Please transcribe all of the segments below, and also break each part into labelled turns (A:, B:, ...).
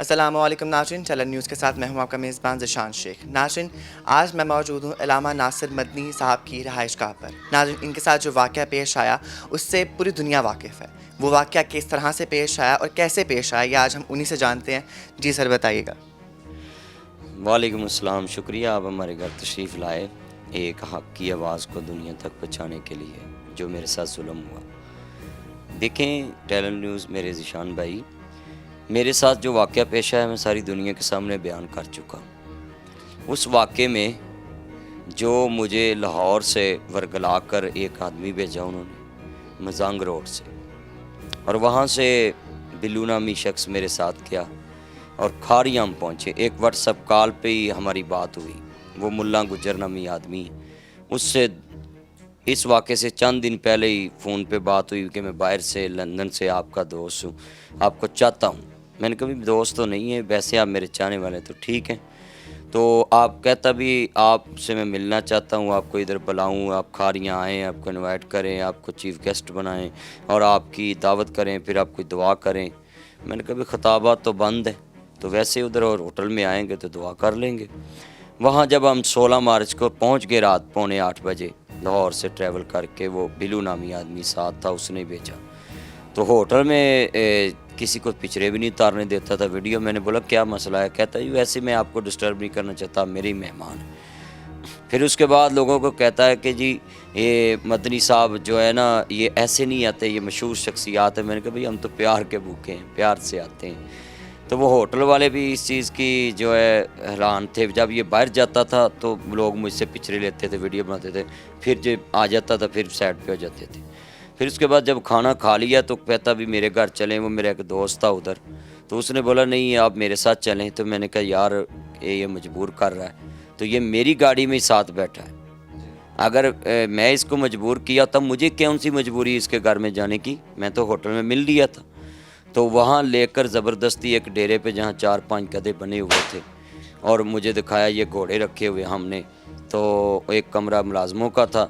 A: अस्सलाम वालेकुम नाज़रीन, चलन न्यूज़ के साथ मैं हूं आपका मेज़बान ज़िशान शेख। नाज़रीन, आज मैं मौजूद हूं अल्लामा नासिर मदनी साहब की रहायशगाह पर। नाज़रीन, इनके साथ जो वाक़या पेश आया उससे पूरी दुनिया वाकिफ़ है। वो वाक़या किस तरह से पेश आया और कैसे पेश आया, ये आज हम उन्हीं से जानते हैं। जी सर, बताइएगा।
B: वालेकुम अस्सलाम, शुक्रिया आप हमारे घर तशरीफ़ लाए एक हक़ की आवाज़ को दुनिया तक पहुँचाने के लिए जो मेरे साथ जुल्म हुआ। देखें टैलेंट न्यूज़ मेरे ज़िशान भाई, मेरे साथ जो वाक़या पेश आया मैं सारी दुनिया के सामने बयान कर चुका हूँ। उस वाक़े में जो मुझे लाहौर से वरगला कर एक आदमी भेजा उन्होंने मजांग रोड से, और वहाँ से बिल्लू नामी शख्स मेरे साथ गया और खारियाँ हम पहुँचे। एक व्हाट्सएप कॉल पे ही हमारी बात हुई। वो मुल्ला गुजर नामी आदमी, उससे इस वाक़े से चंद दिन पहले ही फ़ोन पे बात हुई कि मैं बाहर से लंदन से आपका दोस्त हूँ, आपको चाहता हूँ। मैंने कभी दोस्त तो नहीं है, वैसे आप मेरे चाहने वाले तो ठीक हैं। तो आप कहता भी आपसे मैं मिलना चाहता हूँ, आपको इधर बुलाऊँ, आप खारियाँ आएँ, आपको इनवाइट करें, आपको चीफ़ गेस्ट बनाएं और आपकी दावत करें, फिर आप कोई दुआ करें। मैंने कभी खिताबात तो बंद है, तो वैसे उधर और होटल में आएंगे तो दुआ कर लेंगे। वहाँ जब हम 16 मार्च को पहुँच गए रात 7:45 बजे लाहौर से ट्रैवल करके, वो बिलू नामी आदमी साथ था, उसने भेजा। तो होटल में किसी को पिछड़े भी नहीं उतारने देता था वीडियो। मैंने बोला क्या मसला है? कहता है वैसे मैं आपको डिस्टर्ब नहीं करना चाहता, मेरे ही मेहमान हैं। फिर उसके बाद लोगों को कहता है कि जी ये मदनी साहब जो है ना, ये ऐसे नहीं आते, ये मशहूर शख्सियात है। मैंने कहा भाई हम तो प्यार के भूखे हैं, प्यार से आते हैं। तो वो होटल वाले भी इस चीज़ की जो है हैरान थे। जब ये बाहर जाता था तो लोग मुझसे पिछड़े लेते थे, वीडियो बनाते थे, फिर जब आ जाता था फिर साइड पे हो जाते थे। फिर उसके बाद जब खाना खा लिया तो कहता भी मेरे घर चलें। वो मेरा एक दोस्त था उधर, तो उसने बोला नहीं आप मेरे साथ चलें। तो मैंने कहा यार ये मजबूर कर रहा है, तो ये मेरी गाड़ी में साथ बैठा है। अगर मैं इसको मजबूर किया तब मुझे कौन सी मजबूरी इसके घर में जाने की? मैं तो होटल में मिल लिया था। तो वहाँ लेकर ज़बरदस्ती एक डेरे पे जहाँ 4-5 गधे बने हुए थे और मुझे दिखाया ये घोड़े रखे हुए हमने। तो एक कमरा मुलाजमों का था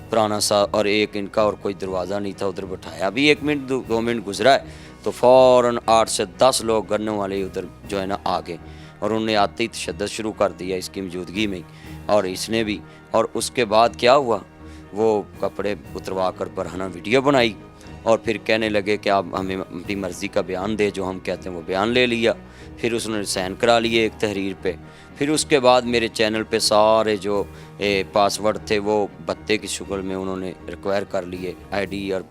B: पुराना सा, और एक इनका, और कोई दरवाज़ा नहीं था। उधर बैठाया। अभी 1 मिनट 2 मिनट गुजरा है तो फ़ौरन 8 से 10 लोग गन्नों वाले उधर जो है ना आ गए, और उन्होंने आते ही तशद्दुद शुरू कर दिया इसकी मौजूदगी में, और इसने भी। और उसके बाद क्या हुआ, वो कपड़े उतरवा कर बरहना वीडियो बनाई और फिर कहने लगे कि आप हमें अपनी मर्ज़ी का बयान दे, जो हम कहते हैं वो बयान ले लिया। फिर उसने साइन करा लिए एक तहरीर पे। फिर उसके बाद मेरे चैनल पे सारे जो पासवर्ड थे वो भत्ते की शक्ल में उन्होंने रिक्वायर कर लिए, आईडी और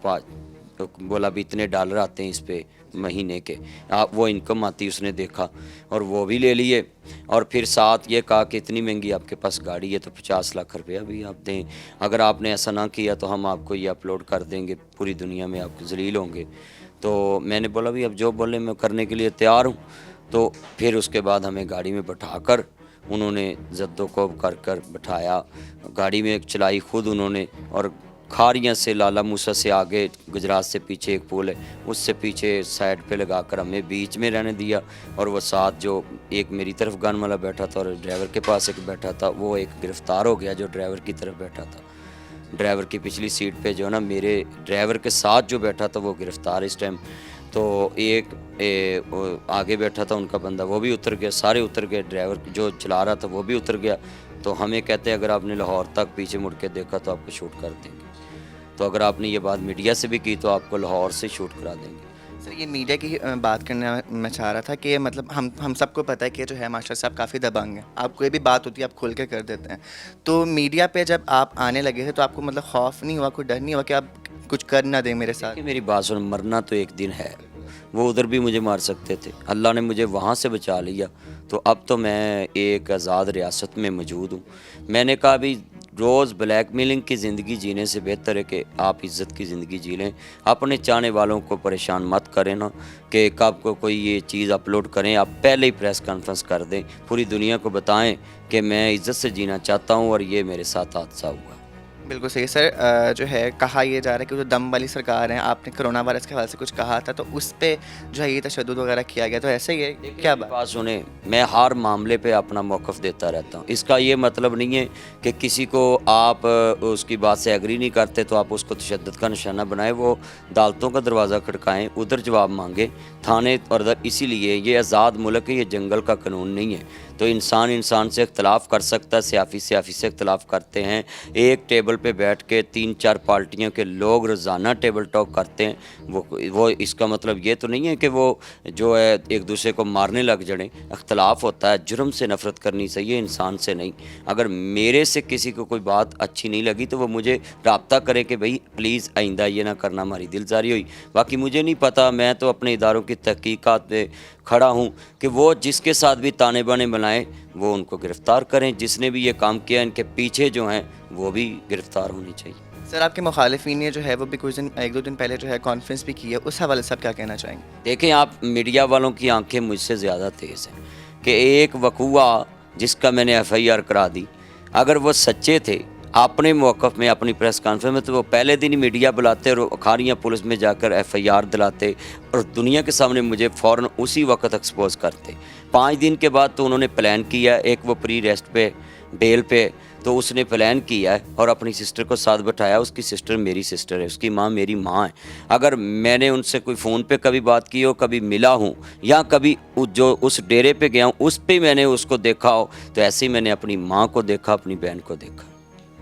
B: तो बोला भी इतने डॉलर आते हैं इस पे महीने के, आप वो इनकम आती उसने देखा और वो भी ले लिए। और फिर साथ ये कहा कि इतनी महंगी आपके पास गाड़ी है तो 50 लाख रुपया भी आप दें, अगर आपने ऐसा ना किया तो हम आपको ये अपलोड कर देंगे, पूरी दुनिया में आप जलील होंगे। तो मैंने बोला भी अब जो बोले मैं करने के लिए तैयार हूँ। तो फिर उसके बाद हमें गाड़ी में बैठाकर उन्होंने जद्दोकोब कर कर बैठाया, गाड़ी में चलाई खुद उन्होंने, और खारियाँ से लाला मूसा से आगे गुजरात से पीछे एक पुल है, उससे पीछे साइड पे लगाकर हमें बीच में रहने दिया। और वो साथ जो एक मेरी तरफ गन वाला बैठा था और ड्राइवर के पास एक बैठा था, वो एक गिरफ़्तार हो गया जो ड्राइवर की तरफ बैठा था। ड्राइवर की पिछली सीट पे जो है ना, मेरे ड्राइवर के साथ जो बैठा था वो गिरफ़्तार इस टाइम। तो एक आगे बैठा था उनका बंदा, वो भी उतर गया, सारे उतर गए, ड्राइवर जो चला रहा था वो भी उतर गया। तो हमें कहते हैं अगर आपने लाहौर तक पीछे मुड़ के देखा तो आपको शूट कर देंगे, तो अगर आपने ये बात मीडिया से भी की तो आपको लाहौर से शूट करा देंगे।
A: सर, ये मीडिया की बात करने मैं चाह रहा था कि मतलब हम सबको पता है कि जो है मास्टर साहब काफ़ी दबंग हैं। आप कोई भी बात होती है आप खुल के कर देते हैं। तो मीडिया पे जब आप आने लगे थे तो आपको मतलब खौफ नहीं हुआ, कोई डर नहीं हुआ कि आप कुछ कर ना दें मेरे साथ?
B: कि मेरी बात सुन, मरना तो एक दिन है, वो उधर भी मुझे मार सकते थे, अल्लाह ने मुझे वहाँ से बचा लिया। तो अब तो मैं एक आज़ाद रियासत में मौजूद हूँ। मैंने कहा भी रोज़ ब्लैकमेलिंग की ज़िंदगी जीने से बेहतर है कि आप इज़्ज़त की ज़िंदगी जी लें। अपने चाहने वालों को परेशान मत करें ना कि कब को कोई ये चीज़ अपलोड करें, आप पहले ही प्रेस कॉन्फ्रेंस कर दें, पूरी दुनिया को बताएं कि मैं इज़्ज़त से जीना चाहता हूँ और ये मेरे साथ हादसा हुआ।
A: बिल्कुल सही सर। जो है कहा ये जा रहा है कि जो दम वाली सरकार है, आपने कोरोना वायरस के हवाले से कुछ कहा था, तो उस पे जो है ये तशद्दुद वगैरह किया गया, तो ऐसे ही है क्या
B: मेरी
A: बात?
B: बात सुने, मैं हर मामले पे अपना मौक़िफ़ देता रहता हूँ। इसका ये मतलब नहीं है कि किसी को आप उसकी बात से एग्री नहीं करते तो आप उसको तशद्दुद का निशाना बनाएं। वो अदालतों का दरवाज़ा खटकाएं, उधर जवाब मांगें, थाने और इसीलिए ये आज़ाद मुल्क है, ये जंगल का कानून नहीं है। तो इंसान इंसान से इख्तलाफ कर सकता है, सियाफ़ी सियाफ़ी से इख्तलाफ करते हैं। एक टेबल पे बैठ के 3-4 पार्टियों के लोग रोज़ाना टेबल टॉक करते हैं। वो इसका मतलब ये तो नहीं है कि वो जो है एक दूसरे को मारने लग जड़ें। इख्तलाफ होता है, जुर्म से नफ़रत करनी चाहिए, इंसान से नहीं। अगर मेरे से किसी को कोई बात अच्छी नहीं लगी तो वो मुझे राब्ता करे कि भाई प्लीज़ आइंदा ये ना करना, हमारी दिलजारी हुई। बाकी मुझे नहीं पता, मैं तो अपने इदारों की तहकीकात पे खड़ा हूँ कि वो जिसके साथ भी ताने बाने बनाएं वो उनको गिरफ़्तार करें। जिसने भी ये काम किया इनके पीछे जो हैं वो भी गिरफ़्तार होनी चाहिए।
A: सर आपके मुखालिफिन ने जो है वो भी कुछ दिन 1-2 दिन पहले जो है कॉन्फ्रेंस भी की है, उस हवाले से आप क्या कहना चाहेंगे?
B: देखें, आप मीडिया वालों की आंखें मुझसे ज़्यादा तेज़ हैं कि एक वकूआ जिसका मैंने FIR करा दी, अगर वो सच्चे थे अपने मौक़िफ़ में अपनी प्रेस कॉन्फ्रेंस में, तो वो पहले दिन ही मीडिया बुलाते और खारियाँ पुलिस में जाकर FIR दिलाते और दुनिया के सामने मुझे फ़ौरन उसी वक्त एक्सपोज़ करते। 5 दिन के बाद तो उन्होंने प्लान किया, एक वो प्री रेस्ट पे बेल पे, तो उसने प्लान किया है और अपनी सिस्टर को साथ बिठाया। उसकी सिस्टर मेरी सिस्टर है, उसकी माँ मेरी माँ है। अगर मैंने उनसे कोई फ़ोन पे कभी बात की हो, कभी मिला हूँ या कभी जो उस डेरे पे गया हूँ उस पे मैंने उसको देखा हो, तो ऐसे ही मैंने अपनी माँ को देखा, अपनी बहन को देखा।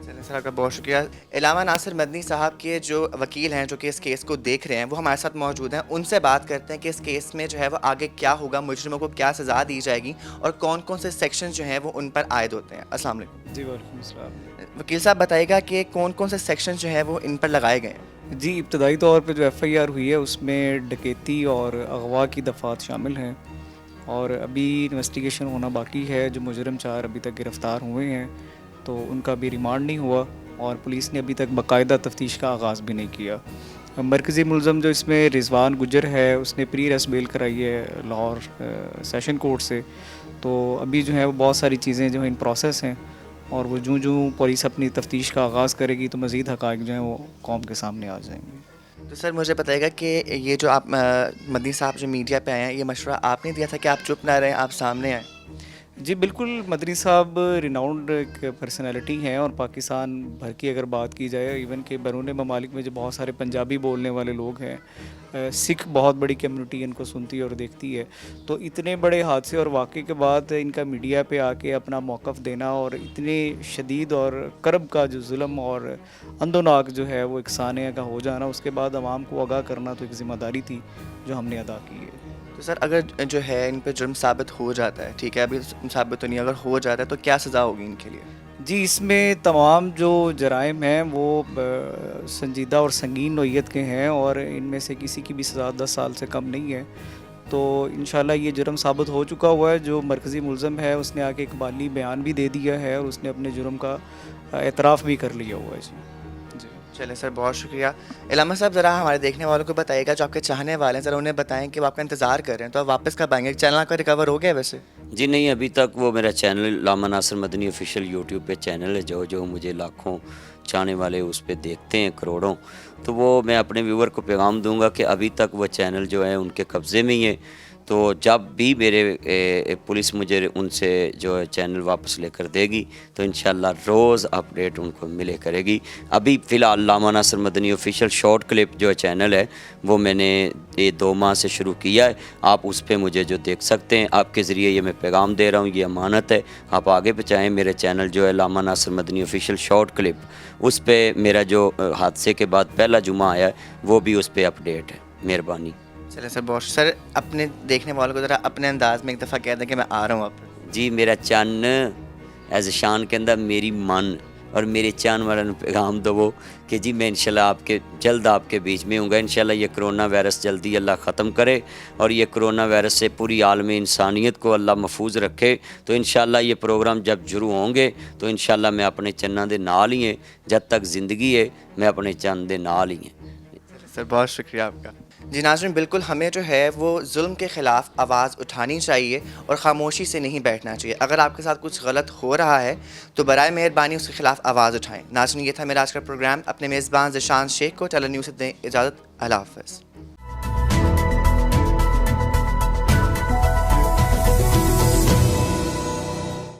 A: चलिए सर आपका बहुत शुक्रिया। इलामा नासिर मदनी साहब के जो वकील हैं जो कि इस केस को देख रहे हैं वो हमारे साथ मौजूद हैं, उनसे बात करते हैं कि इस केस में जो है वो आगे क्या होगा, मुजरिमों को क्या सज़ा दी जाएगी और कौन कौन से सेक्शन जो हैं वो उन पर आयद होते हैं। अस्सलाम वालेकुम।
C: जी वालेकुम अस्सलाम।
A: वकील साहब बताइएगा कि कौन कौन से सेक्शन जो है वो इन पर लगाए गए हैं?
C: जी, इब्तदाई तौर पे जो FIR हुई है उसमें डकैती और अगवा की दफ़ात शामिल हैं और अभी इन्वेस्टिगेशन होना बाकी है। जो मुजरिम 4 अभी तक गिरफ़्तार हुए हैं तो उनका भी रिमांड नहीं हुआ और पुलिस ने अभी तक बाकायदा तफ्तीश का आगाज़ भी नहीं किया। मरकज़ी मुलज़म जो इसमें रिजवान गुजर है, उसने प्री रेस्ट बेल कराई है लाहौर सेशन कोर्ट से। तो अभी जो है वो बहुत सारी चीज़ें जो हैं इन प्रोसेस हैं और वो जूँ पुलिस अपनी तफ्तीश का आगाज़ करेगी तो मज़ीद हक़ाइक़ जो हैं वो कौम के सामने आ जाएंगे।
A: तो सर मुझे बताइएगा कि ये जो आप मदनी साहब जो मीडिया पे आए हैं, ये मशवरा आपने दिया था कि आप चुप ना रहें, आप सामने आएँ?
C: जी बिल्कुल, मदनी साहब रिनाउंड एक पर्सनैलिटी हैं और पाकिस्तान भर की अगर बात की जाए, इवन के बैरून ममालिक में जो बहुत सारे पंजाबी बोलने वाले लोग हैं, सिख बहुत बड़ी कम्युनिटी इनको सुनती है और देखती है। तो इतने बड़े हादसे और वाक़े के बाद इनका मीडिया पे आके अपना मौक़िफ़ देना और इतने शदीद और करब का जो जुल्म और अंदोनाक जो है वो एक सानिया का हो जाना, उसके बाद आवाम को आगाह करना तो एक ज़िम्मेदारी थी जो हमने अदा की है।
A: तो सर अगर जो है इन पे जुर्म साबित हो जाता है, ठीक है, अभी साबित तो नहीं, अगर हो जाता है तो क्या सज़ा होगी इनके लिए?
C: जी, इसमें तमाम जो जराइम हैं वो संजीदा और संगीन नोयत के हैं और इनमें से किसी की भी सज़ा 10 साल से कम नहीं है। तो इंशाल्लाह ये जुर्म साबित हो चुका हुआ है। जो मरकज़ी मुलज़म है उसने आके इकबाली बयान भी दे दिया है और उसने अपने जुर्म का एतराफ़ भी कर लिया हुआ है। जी।
A: चलें सर, बहुत शुक्रिया। इलामा साहब ज़रा हमारे देखने वालों को बताइएगा, जो आपके चाहने वाले हैं, ज़रा उन्हें बताएं कि वो आपका इंतज़ार कर रहे हैं, तो आप वापस कब आएंगे? चैनल आपका रिकवर हो गया वैसे?
B: जी नहीं, अभी तक वो मेरा channel Allama Nasir Madani official YouTube पे चैनल है, जो मुझे लाखों चाहने वाले उस पे देखते हैं, करोड़ों। तो वो मैं अपने व्यूवर को पैगाम दूंगा कि अभी तक वो चैनल जो है उनके कब्ज़े में ही है। तो जब भी मेरे पुलिस मुझे उनसे जो है चैनल वापस लेकर देगी तो इंशाल्लाह रोज़ अपडेट उनको मिले करेगी। अभी फ़िलहाल Allama Nasir Madani official short clip जो चैनल है वो मैंने ये 2 माह से शुरू किया है। आप उस पर मुझे जो देख सकते हैं, आपके ज़रिए ये मैं पैगाम दे रहा हूँ, ये अमानत है, आप आगे पहुँचाएँ। मेरे चैनल जो है Allama Nasir Madani official short clip, उस पर मेरा जो हादसे के बाद पहला जुमा आया है वो भी उस पर अपडेट है। मेहरबानी।
A: चलें सर, बहुत सर अपने देखने वालों को ज़रा अपने अंदाज़ में एक दफ़ा कह दें कि मैं आ रहा हूँ आप।
B: जी, मेरा चन्न एज शान कहता मेरी मन और मेरे चाहने वालों ने पैगाम दो कि जी मैं इंशाल्लाह आपके जल्द आपके बीच में हूँगा। इंशाल्लाह ये कोरोना वायरस जल्दी अल्लाह ख़त्म करे और ये कोरोना वायरस से पूरी आलम इंसानियत को अल्लाह महफूज रखे। तो इंशाल्लाह ये प्रोग्राम जब शुरू होंगे तो इंशाल्लाह मैं अपने चन्ना दे नाल ही है, जब तक ज़िंदगी है मैं अपने चन्न दे नाल ही है।
A: सर बहुत शुक्रिया आपका। جی ناظرین، بالکل ہمیں جو ہے وہ ظلم کے خلاف آواز اٹھانی چاہیے اور خاموشی سے نہیں بیٹھنا چاہیے. اگر آپ کے ساتھ کچھ غلط ہو رہا ہے تو برائے مہربانی اس کے خلاف آواز اٹھائیں. ناظرین، یہ تھا میرا آج کا پروگرام. اپنے میزبان ذیشان شیخ کو ٹیلی نیوز سے دیں اجازت. اللہ حافظ.